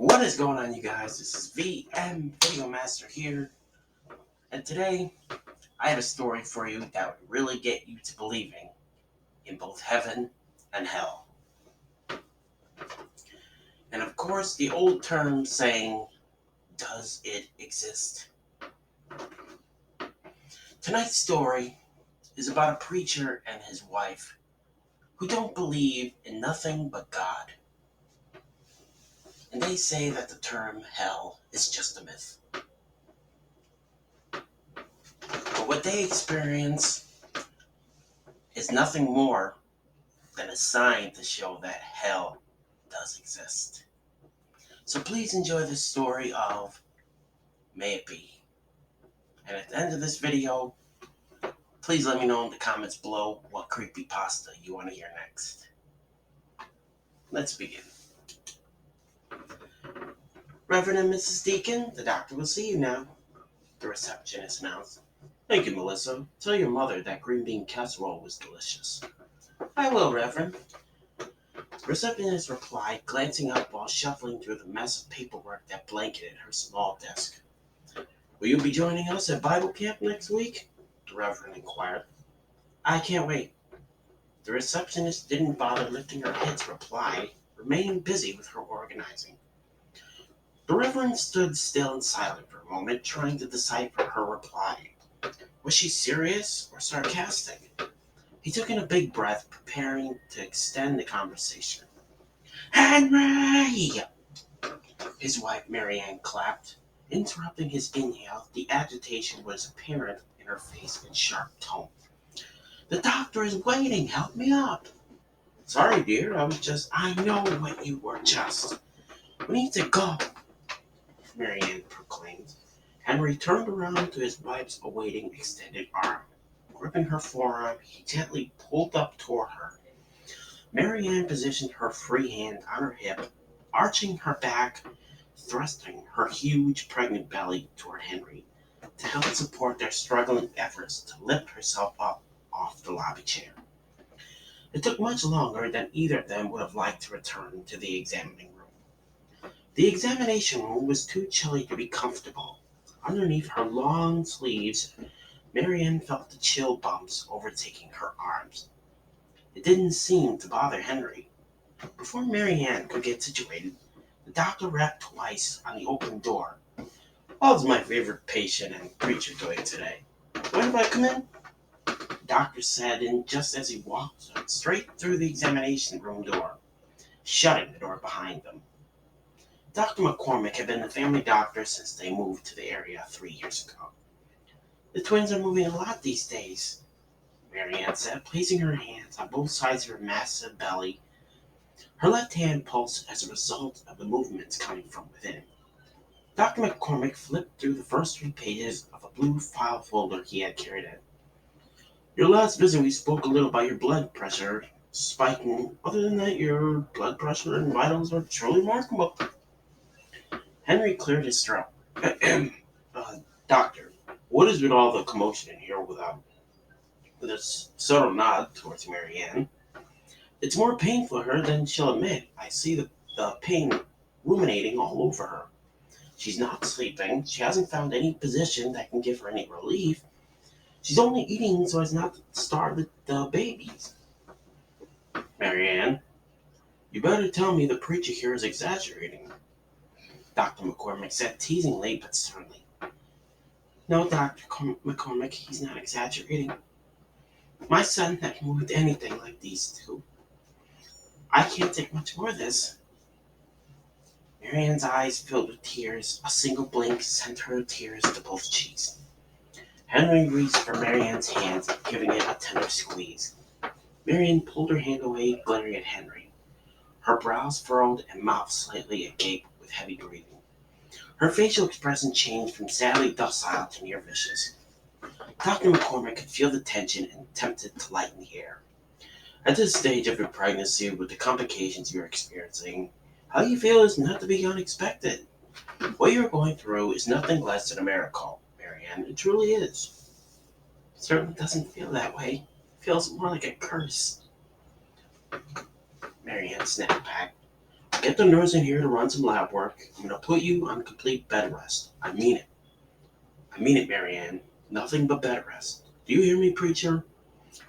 What is going on, you guys? This is VM Video Master here, and today I have a story for you that would really get you to believing in both heaven and hell. And of course, the old term saying, does it exist? Tonight's story is about a preacher and his wife who don't believe in nothing but God. And they say that the term hell is just a myth. But what they experience is nothing more than a sign to show that hell does exist. So please enjoy this story of May It Be. And at the end of this video, please let me know in the comments below what creepypasta you want to hear next. Let's begin. Reverend and Mrs. Deacon, the doctor will see you now, the receptionist announced. Thank you, Melissa. Tell your mother that green bean casserole was delicious. I will, Reverend. The receptionist replied, glancing up while shuffling through the mess of paperwork that blanketed her small desk. Will you be joining us at Bible camp next week? The Reverend inquired. I can't wait. The receptionist didn't bother lifting her head to reply, remaining busy with her organizing. The Reverend stood still and silent for a moment, trying to decipher her reply. Was she serious or sarcastic? He took in a big breath, preparing to extend the conversation. Henry! His wife Marianne clapped. Interrupting his inhale, the agitation was apparent in her face in sharp tone. The doctor is waiting. Help me up. Sorry, dear. I know what you were just. We need to go, Marianne proclaimed. Henry turned around to his wife's awaiting extended arm. Gripping her forearm, he gently pulled up toward her. Marianne positioned her free hand on her hip, arching her back, thrusting her huge pregnant belly toward Henry to help support their struggling efforts to lift herself up off the lobby chair. It took much longer than either of them would have liked to return to the examining room. The examination room was too chilly to be comfortable. Underneath her long sleeves, Marianne felt the chill bumps overtaking her arms. It didn't seem to bother Henry. Before Marianne could get situated, the doctor rapped twice on the open door. How's my favorite patient and preacher doing today? Mind if I come in? The doctor said in just as he walked straight through the examination room door, shutting the door behind them. Dr. McCormick had been the family doctor since they moved to the area 3 years ago. The twins are moving a lot these days, Marianne said, placing her hands on both sides of her massive belly. Her left hand pulsed as a result of the movements coming from within. Dr. McCormick flipped through the first 3 pages of a blue file folder he had carried in. Your last visit we spoke a little about your blood pressure spiking. Other than that, your blood pressure and vitals are truly remarkable. Henry cleared his throat. Doctor, what is with all the commotion in here with a subtle nod towards Marianne? It's more pain for her than she'll admit. I see the pain ruminating all over her. She's not sleeping. She hasn't found any position that can give her any relief. She's only eating so as not to starve the babies. Marianne, you better tell me the preacher here is exaggerating, Dr. McCormick said teasingly but sternly. No, Dr. McCormick, he's not exaggerating. My son never moved anything like these two. I can't take much more of this. Marianne's eyes filled with tears. A single blink sent her tears to both cheeks. Henry reached for Marianne's hand, giving it a tender squeeze. Marianne pulled her hand away, glaring at Henry. Her brows furrowed and mouth slightly agape with heavy breathing. Her facial expression changed from sadly docile to near vicious. Dr. McCormick could feel the tension and attempted to lighten the air. At this stage of your pregnancy, with the complications you're experiencing, how you feel is not to be unexpected. What you're going through is nothing less than a miracle, Marianne. It truly is. It certainly doesn't feel that way. It feels more like a curse. Marianne snapped back. Get the nurse in here to run some lab work. I'm going to put you on complete bed rest. I mean it. I mean it, Marianne. Nothing but bed rest. Do you hear me, preacher?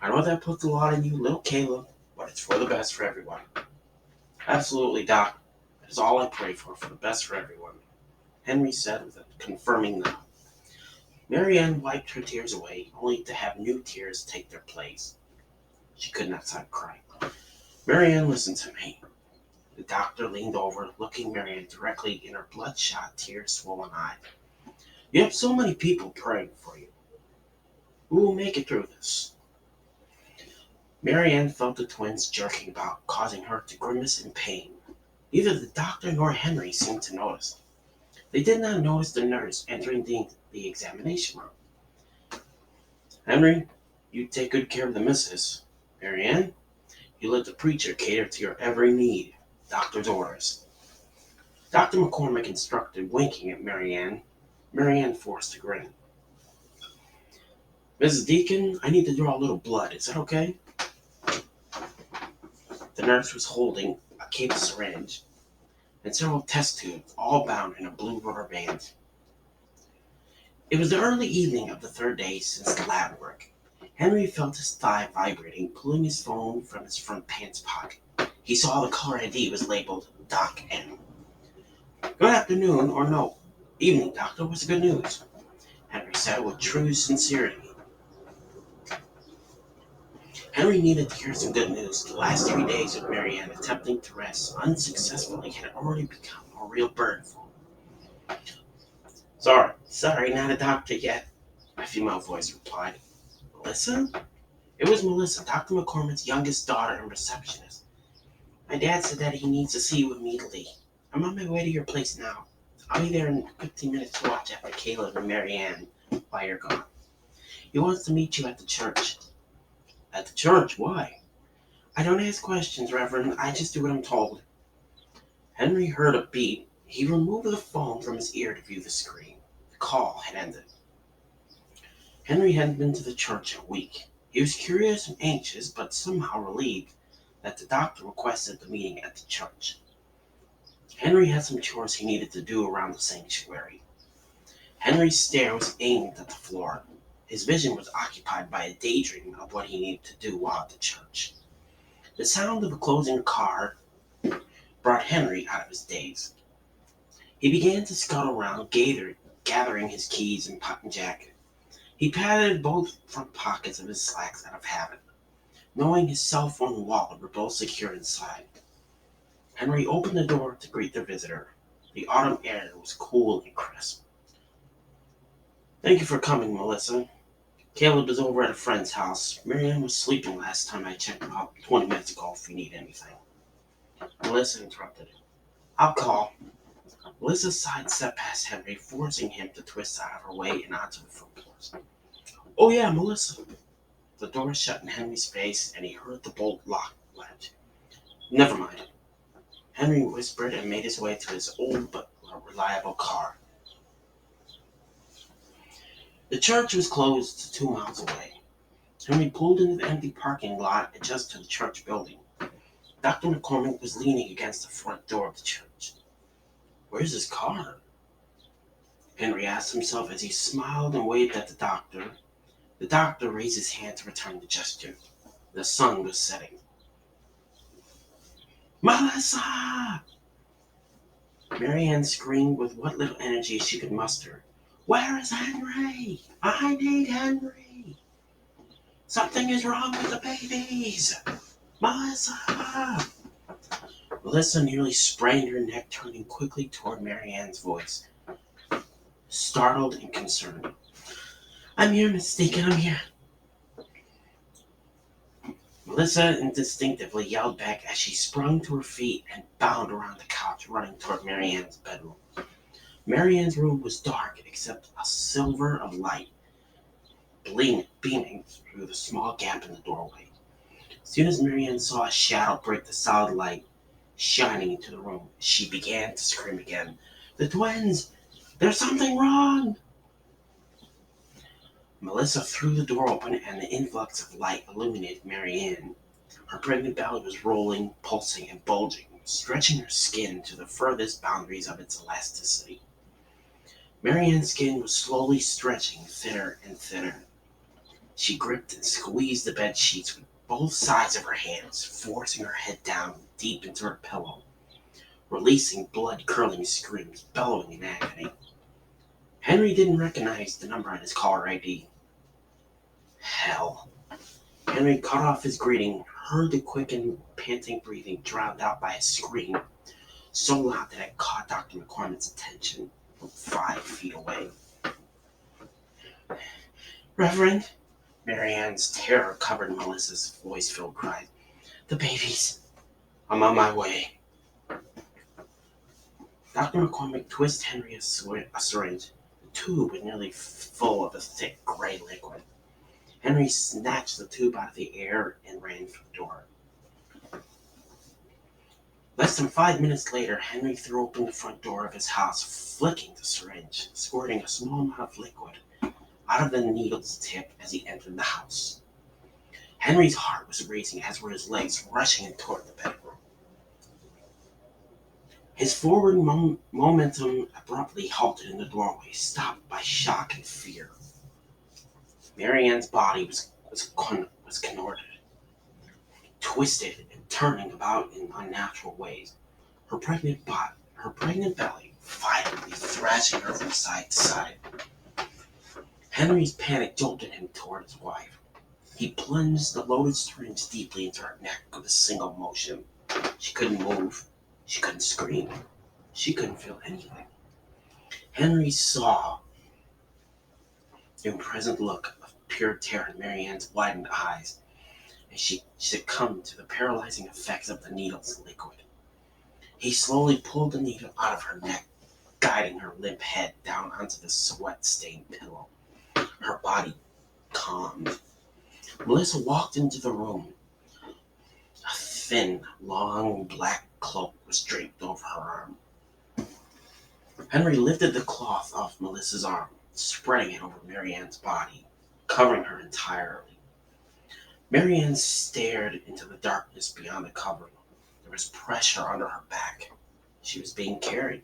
I know that puts a lot on you, little Caleb, but it's for the best for everyone. Absolutely, Doc. That is all I pray for the best for everyone, Henry said with a confirming nod. Marianne wiped her tears away, only to have new tears take their place. She could not stop crying. Marianne, listen to me. The doctor leaned over, looking Marianne directly in her bloodshot, tear-swollen eye. You have so many people praying for you. Who will make it through this? Marianne felt the twins jerking about, causing her to grimace in pain. Neither the doctor nor Henry seemed to notice. They did not notice the nurse entering the examination room. Henry, you take good care of the missus. Marianne, you let the preacher cater to your every need. Doctor's orders. Dr. McCormick instructed, winking at Marianne. Marianne forced a grin. Mrs. Deacon, I need to draw a little blood. Is that okay? The nurse was holding a cable syringe and several test tubes, all bound in a blue rubber band. It was the early evening of the third day since the lab work. Henry felt his thigh vibrating, pulling his phone from his front pants pocket. He saw the caller ID was labeled Doc M. Good afternoon, or no, evening, Doctor. What's the good news? Henry said with true sincerity. Henry needed to hear some good news. The last 3 days of Marianne attempting to rest unsuccessfully had already become a real burden for him. Sorry, not a doctor yet, a female voice replied. Melissa? It was Melissa, Dr. McCormick's youngest daughter and receptionist. My dad said that he needs to see you immediately. I'm on my way to your place now. I'll be there in 15 minutes to watch after Caleb and Marianne while you're gone. He wants to meet you at the church. At the church? Why? I don't ask questions, Reverend. I just do what I'm told. Henry heard a beep. He removed the phone from his ear to view the screen. The call had ended. Henry hadn't been to the church in a week. He was curious and anxious, but somehow relieved that the doctor requested the meeting at the church. Henry had some chores he needed to do around the sanctuary. Henry's stare was aimed at the floor. His vision was occupied by a daydream of what he needed to do while at the church. The sound of a closing car brought Henry out of his daze. He began to scout around, gathering his keys and jacket. He patted both front pockets of his slacks out of habit, knowing his cell phone and wallet were both secure inside. Henry opened the door to greet their visitor. The autumn air was cool and crisp. Thank you for coming, Melissa. Caleb is over at a friend's house. Marianne was sleeping last time I checked about 20 minutes ago if you need anything. Melissa interrupted. I'll call. Melissa sidestepped past Henry, forcing him to twist out of her way and onto the front porch. Oh yeah, Melissa. The door shut in Henry's face and he heard the bolt lock latch. Never mind. Henry whispered and made his way to his old but reliable car. The church was closed 2 miles away. Henry pulled into the empty parking lot adjacent to the church building. Dr. McCormick was leaning against the front door of the church. Where's his car? Henry asked himself as he smiled and waved at the doctor. The doctor raised his hand to return the gesture. The sun was setting. Melissa! Marianne screamed with what little energy she could muster. Where is Henry? I need Henry. Something is wrong with the babies. Melissa! Melissa nearly sprained her neck, turning quickly toward Marianne's voice, startled and concerned. I'm here, Miss Deacon, I'm here. Melissa instinctively yelled back as she sprung to her feet and bounded around the couch, running toward Marianne's bedroom. Marianne's room was dark except a silver of light beaming through the small gap in the doorway. As soon as Marianne saw a shadow break the solid light shining into the room, she began to scream again. The twins! There's something wrong! Melissa threw the door open and the influx of light illuminated Marianne. Her pregnant belly was rolling, pulsing, and bulging. stretching her skin to the furthest boundaries of its elasticity. Marianne's skin was slowly stretching thinner and thinner. She gripped and squeezed the bed sheets with both sides of her hands, forcing her head down deep into her pillow, releasing blood-curdling screams, bellowing in agony. Henry didn't recognize the number on his caller ID. Hell. Henry cut off his greeting, heard the quickened, panting breathing drowned out by a scream so loud that it caught Dr. McCormick's attention from 5 feet away. Reverend, Marianne's terror-covered Melissa's voice-filled cry. The babies. I'm on my way. Dr. McCormick twisted Henry a syringe. The tube was nearly full of a thick gray liquid. Henry snatched the tube out of the air and ran for the door. Less than 5 minutes later, Henry threw open the front door of his house, flicking the syringe, squirting a small amount of liquid out of the needle's tip as he entered the house. Henry's heart was racing, as were his legs, rushing him toward the bedroom. His forward momentum abruptly halted in the doorway, stopped by shock and fear. Marianne's body was contorted, twisted and turning about in unnatural ways. Her pregnant belly violently thrashing her from side to side. Henry's panic jolted him toward his wife. He plunged the loaded syringe deeply into her neck with a single motion. She couldn't move. She couldn't scream. She couldn't feel anything. Henry saw the imprisoned look of pure terror in Marianne's widened eyes as she succumbed to the paralyzing effects of the needle's liquid. He slowly pulled the needle out of her neck, guiding her limp head down onto the sweat-stained pillow. Her body calmed. Melissa walked into the room. A thin, long black cloak was draped over her arm. Henry lifted the cloth off Melissa's arm, spreading it over Marianne's body, covering her entirely. Marianne stared into the darkness beyond the covering. There was pressure under her back. She was being carried.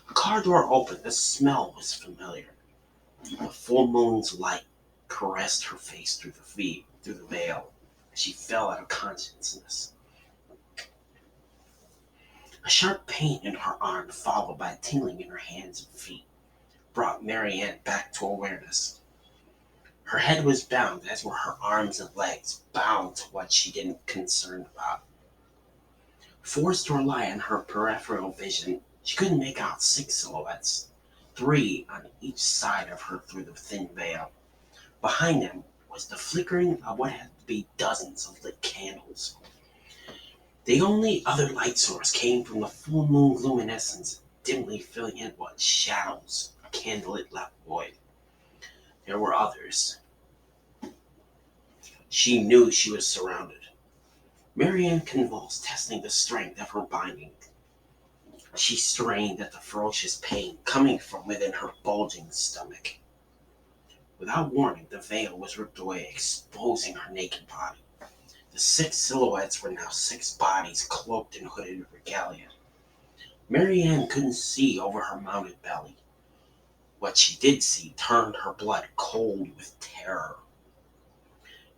A car door opened. The smell was familiar. The full moon's light caressed her face through the veil, as she fell out of consciousness. A sharp pain in her arm, followed by a tingling in her hands and feet, brought Marianne back to awareness. Her head was bound, as were her arms and legs, bound to what she didn't concern about. Forced to rely on her peripheral vision, she couldn't make out 6 silhouettes, 3 on each side of her through the thin veil. Behind them was the flickering of what had to be dozens of lit candles. The only other light source came from the full moon luminescence, dimly filling in what shadows a candlelit left void. There were others. She knew she was surrounded. Marianne convulsed, testing the strength of her binding. She strained at the ferocious pain coming from within her bulging stomach. Without warning, the veil was ripped away, exposing her naked body. The 6 silhouettes were now 6 bodies cloaked in hooded regalia. Marianne couldn't see over her mounted belly. What she did see turned her blood cold with terror.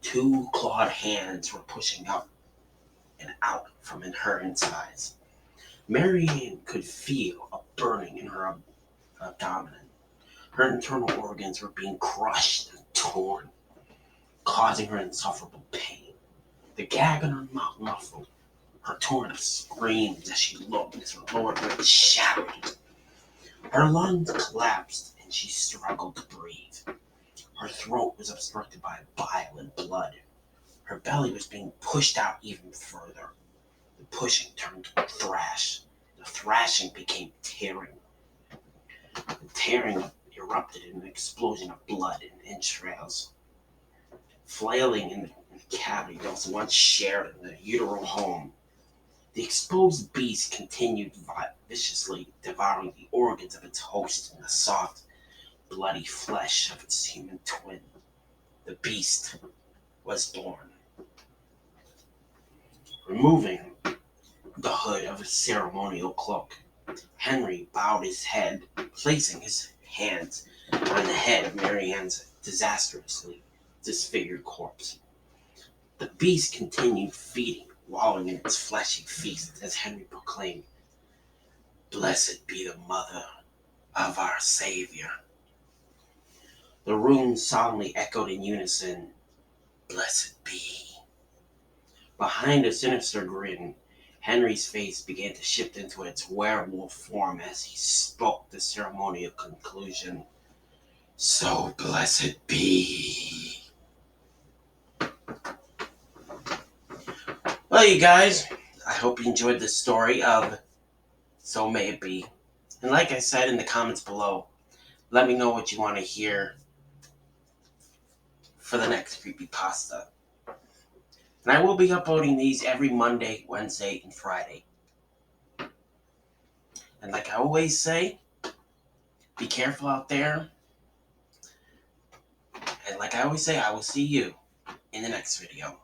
2 clawed hands were pushing up and out from her insides. Marianne could feel a burning in her abdomen. Her internal organs were being crushed and torn, causing her insufferable pain. The gag in her mouth muffled. Her torn screamed as she looked as her lower lip shattered. Her lungs collapsed and she struggled to breathe. Her throat was obstructed by bile and blood. Her belly was being pushed out even further. The pushing turned to a thrash. The thrashing became tearing. The tearing erupted in an explosion of blood and entrails. Flailing in the cavity that was once shared in the uteral home, the exposed beast continued viciously devouring the organs of its host and the soft, bloody flesh of its human twin. The beast was born. Removing the hood of his ceremonial cloak. Henry bowed his head, placing his hands on the head of Marianne's disastrously disfigured corpse. The beast continued feeding, wallowing in its fleshy feast as Henry proclaimed, "Blessed be the mother of our Savior." The room solemnly echoed in unison, "Blessed be." Behind a sinister grin, Henry's face began to shift into its werewolf form as he spoke the ceremonial conclusion, "So blessed be." Well, you guys, I hope you enjoyed this story of So May It Be. And like I said in the comments below, let me know what you want to hear for the next creepypasta. And I will be uploading these every Monday, Wednesday, and Friday. And like I always say, be careful out there. And like I always say, I will see you in the next video.